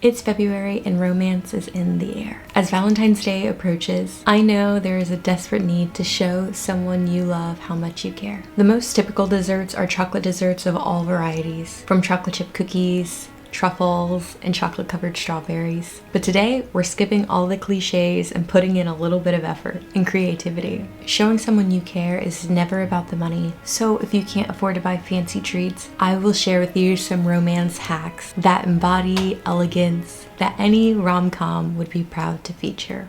It's February and romance is in the air. As Valentine's Day approaches, I know there is a desperate need to show someone you love how much you care. The most typical desserts are chocolate desserts of all varieties, from chocolate chip cookies, truffles, and chocolate covered strawberries. But today, we're skipping all the cliches and putting in a little bit of effort and creativity. Showing someone you care is never about the money, so if you can't afford to buy fancy treats, I will share with you some romance hacks that embody elegance that any rom-com would be proud to feature.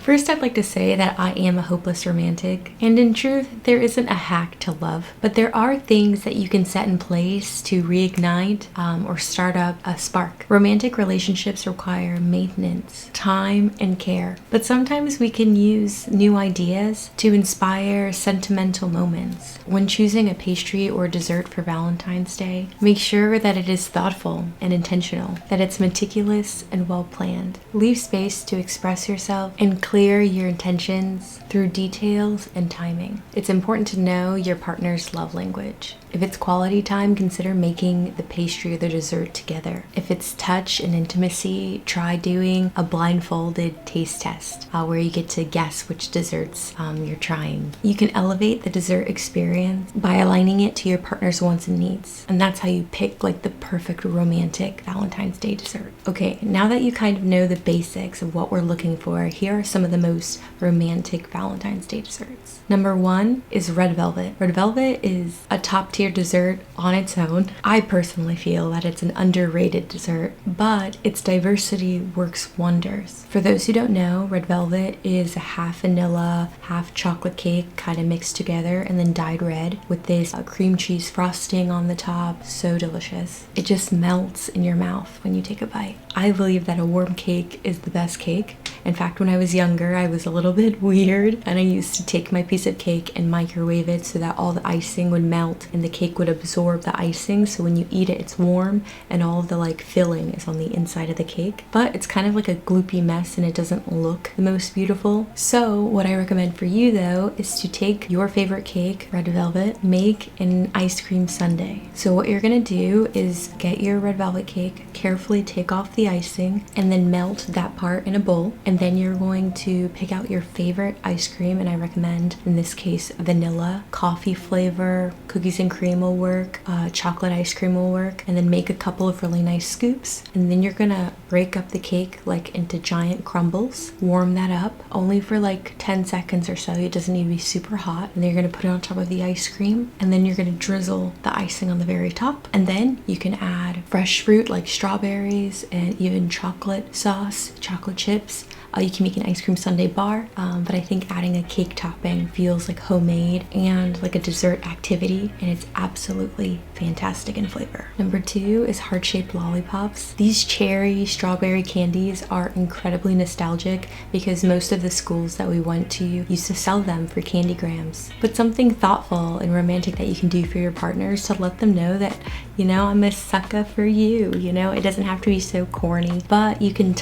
First, I'd like to say that I am a hopeless romantic, and in truth, there isn't a hack to love, but there are things that you can set in place to reignite or start up a spark. Romantic relationships require maintenance, time, and care, but sometimes we can use new ideas to inspire sentimental moments. When choosing a pastry or dessert for Valentine's Day, make sure that it is thoughtful and intentional, that it's meticulous and well planned. Leave space to express yourself and clear your intentions through details and timing. It's important to know your partner's love language. If it's quality time, consider making the pastry or the dessert together. If it's touch and intimacy, try doing a blindfolded taste test where you get to guess which desserts you're trying. You can elevate the dessert experience by aligning it to your partner's wants and needs. And that's how you pick like the perfect romantic Valentine's Day dessert. Okay, now that you kind of know the basics of what we're looking for, here are some of the most romantic Valentine's Day desserts. Number one is red velvet. Red velvet is a top tier dessert on its own. I personally feel that it's an underrated dessert, but its diversity works wonders. For those who don't know, red velvet is a half vanilla, half chocolate cake kind of mixed together and then dyed red with this cream cheese frosting on the top. So delicious. It just melts in your mouth when you take a bite. I believe that a warm cake is the best cake. In fact, when I was younger, I was a little bit weird and I used to take my piece of cake and microwave it so that all the icing would melt and the cake would absorb the icing, so when you eat it, it's warm and all of the like filling is on the inside of the cake. But it's kind of like a gloopy mess and it doesn't look the most beautiful. So what I recommend for you though is to take your favorite cake, red velvet, make an ice cream sundae. So what you're gonna do is get your red velvet cake, carefully take off the icing and then melt that part in a bowl. And then you're going to pick out your favorite ice cream, and I recommend, in this case, vanilla. Coffee flavor, cookies and cream will work, chocolate ice cream will work, and then make a couple of really nice scoops. And then you're gonna break up the cake like into giant crumbles, warm that up only for like 10 seconds or so. It doesn't need to be super hot. And then you're gonna put it on top of the ice cream, and then you're gonna drizzle the icing on the very top. And then you can add fresh fruit like strawberries and even chocolate sauce, chocolate chips. You can make an ice cream sundae bar, but I think adding a cake topping feels like homemade and like a dessert activity, and it's absolutely fantastic in flavor. Number two is heart-shaped lollipops. These cherry strawberry candies are incredibly nostalgic because most of the schools that we went to used to sell them for candy grams. But something thoughtful and romantic that you can do for your partners to let them know that, you know, I'm a sucker for you. You know, it doesn't have to be so corny, but you can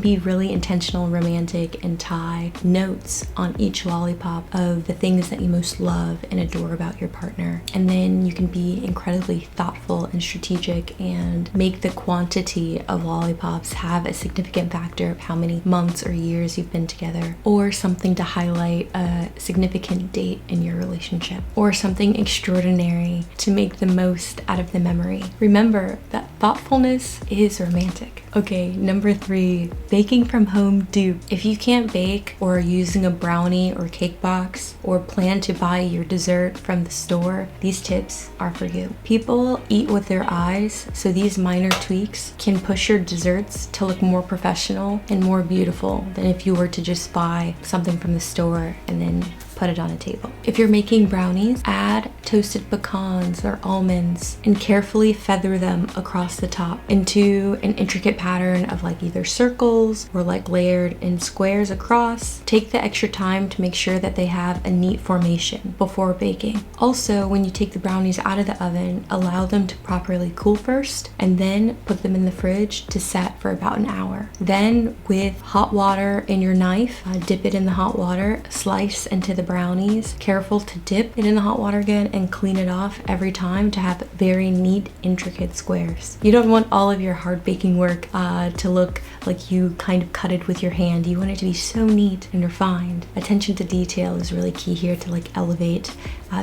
be really intentional, romantic, and tie notes on each lollipop of the things that you most love and adore about your partner. And then you can be incredibly thoughtful and strategic and make the quantity of lollipops have a significant factor of how many months or years you've been together, or something to highlight a significant date in your relationship, or something extraordinary to make the most out of the memory. Remember that thoughtfulness is romantic. Okay, number three, baking from home dupe. If you can't bake or are using a brownie or cake box or plan to buy your dessert from the store, these tips are for you. People eat with their eyes, so these minor tweaks can push your desserts to look more professional and more beautiful than if you were to just buy something from the store and then put it on a table. If you're making brownies, add toasted pecans or almonds and carefully feather them across the top into an intricate pattern of like either circles or like layered in squares across. Take the extra time to make sure that they have a neat formation before baking. Also, when you take the brownies out of the oven, allow them to properly cool first and then put them in the fridge to set for about an hour. Then with hot water in your knife, dip it in the hot water, slice into the brownies. Careful to dip it in the hot water again and clean it off every time to have very neat, intricate squares. You don't want all of your hard baking work to look like you kind of cut it with your hand. You want it to be so neat and refined. Attention to detail is really key here to like elevate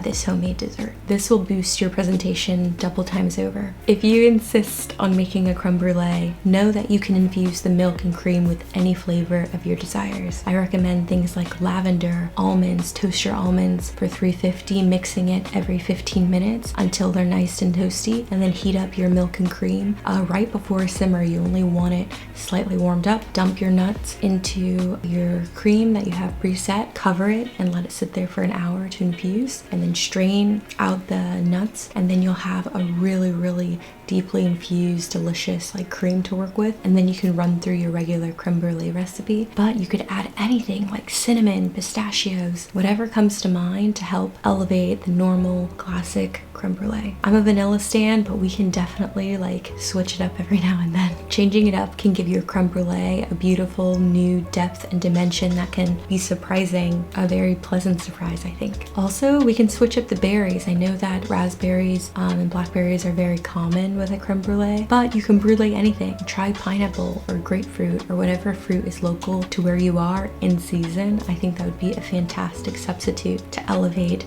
this homemade dessert. This will boost your presentation double times over. If you insist on making a creme brulee, know that you can infuse the milk and cream with any flavor of your desires. I recommend things like lavender, almonds, toast your almonds for 350, mixing it every 15 minutes until they're nice and toasty, and then heat up your milk and cream right before a simmer. You only want it slightly warmed up. Dump your nuts into your cream that you have preset, cover it and let it sit there for an hour to infuse, and then strain out the nuts, and then you'll have a really deeply infused, delicious like cream to work with. And then you can run through your regular creme brulee recipe, but you could add anything like cinnamon, pistachios, whatever comes to mind to help elevate the normal classic creme brulee. I'm a vanilla stan, but we can definitely like switch it up every now and then. Changing it up can give your creme brulee a beautiful new depth and dimension that can be surprising, a very pleasant surprise, I think. Also, we can switch up the berries. I know that raspberries and blackberries are very common with a creme brulee, but you can brulee anything. Try pineapple or grapefruit or whatever fruit is local to where you are in season. I think that would be a fantastic substitute to elevate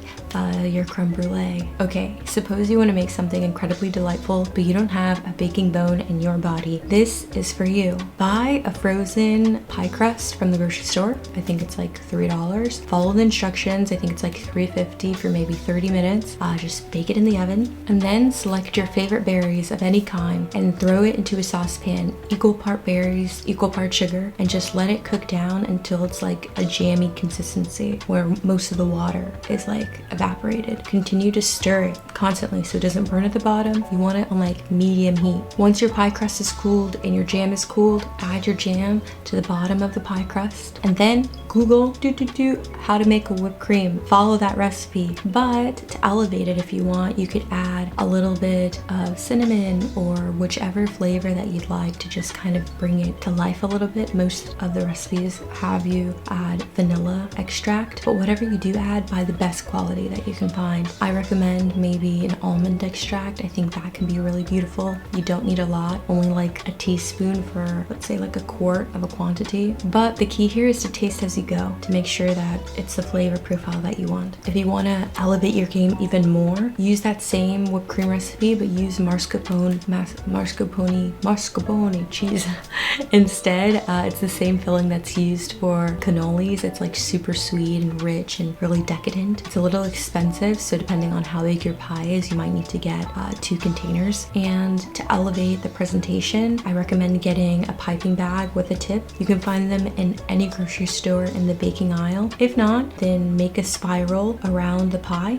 your creme brulee. Okay, suppose you want to make something incredibly delightful, but you don't have a baking bone in your body. This is for you. Buy a frozen pie crust from the grocery store. I think it's like $3. Follow the instructions. I think it's like $3.50 for maybe 30 minutes. Just bake it in the oven, and then select your favorite berries of any kind and throw it into a saucepan. Equal part berries, equal part sugar, and just let it cook down until it's like a jammy consistency where most of the water is like evaporated. Continue to stir it constantly so it doesn't burn at the bottom. You want it on like medium heat. Once your pie crust is cooled and your jam is cooled, add your jam to the bottom of the pie crust, and then Google how to make a whipped cream. Follow that recipe, but to elevate it, if you want, you could add a little bit of cinnamon or whichever flavor that you'd like to just kind of bring it to life a little bit. Most of the recipes have you add vanilla extract, but whatever you do add, buy the best quality that you can find. I recommend maybe an almond extract. I think that can be really beautiful. You don't need a lot, only like a teaspoon for, let's say, like a quart of a quantity. But the key here is to taste as you go to make sure that it's the flavor profile that you want. If you want to elevate your game even more, use that same whipped cream recipe, but use mascarpone cheese instead. It's the same filling that's used for cannolis. It's like super sweet and rich and really decadent. It's a little expensive, so depending on how big your pie is, you might need to get 2 containers. And to elevate the presentation, I recommend getting a piping bag with a tip. You can find them in any grocery store in the baking aisle. If not, then make a spiral around the pie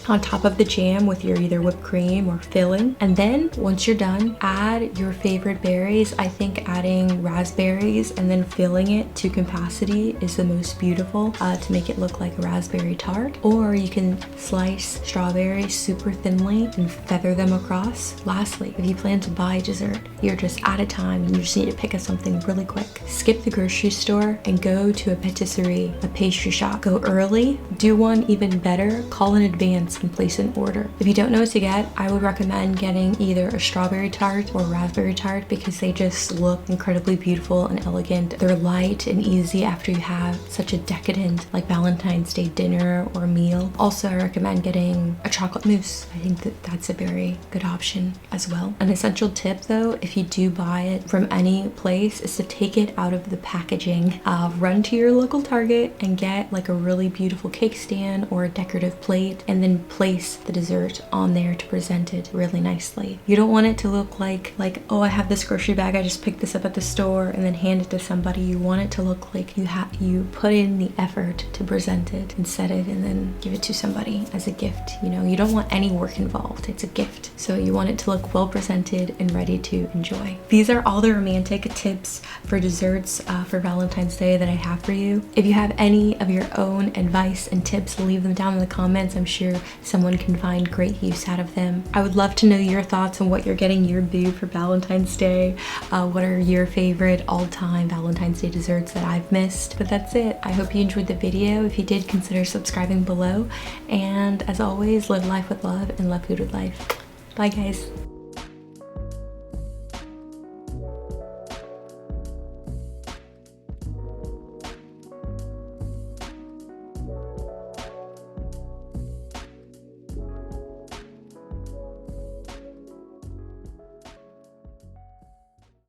on top of the jam with your either whipped cream or filling. And then once you're done, add your favorite berries. I think adding raspberries and then filling it to capacity is the most beautiful to make it look like a raspberry tart. Or you can slice strawberries super thinly and feather them across. Lastly, if you plan to buy dessert, you're just out of time and you just need to pick up something really quick, skip the grocery store and go to a patisserie, a pastry shop. Go early, do one even better, call in advance and place an order. If you don't know what to get, I would recommend getting either a strawberry tart or raspberry tart because they just look incredibly beautiful and elegant. They're light and easy after you have such a decadent like Valentine's Day dinner or meal. Also, I recommend getting a chocolate mousse. I think that that's a very good option as well. An essential tip though, if you do buy it from any place, is to take it out of the packaging. Run to your local Target and get like a really beautiful cake stand or a decorative plate, and then place the dessert on there to present it really nicely. You don't want it to look like, oh, I have this grocery bag, I just picked this up at the store and then hand it to somebody. You want it to look like you put in the effort to present it and set it and then give it to somebody as a gift. You know, you don't want any work involved. It's a gift. So you want it to look well presented and ready to enjoy. These are all the romantic tips for desserts for Valentine's Day that I have for you. If you have any of your own advice and tips, leave them down in the comments. I'm sure someone can find great use out of them. I would love to know your thoughts on what you're getting your boo for Valentine's Day. What are your favorite all-time Valentine's Day desserts that I've missed? But that's it. I hope you enjoyed the video. If you did, consider subscribing below. And as always, live life with love and love food with life. Bye guys.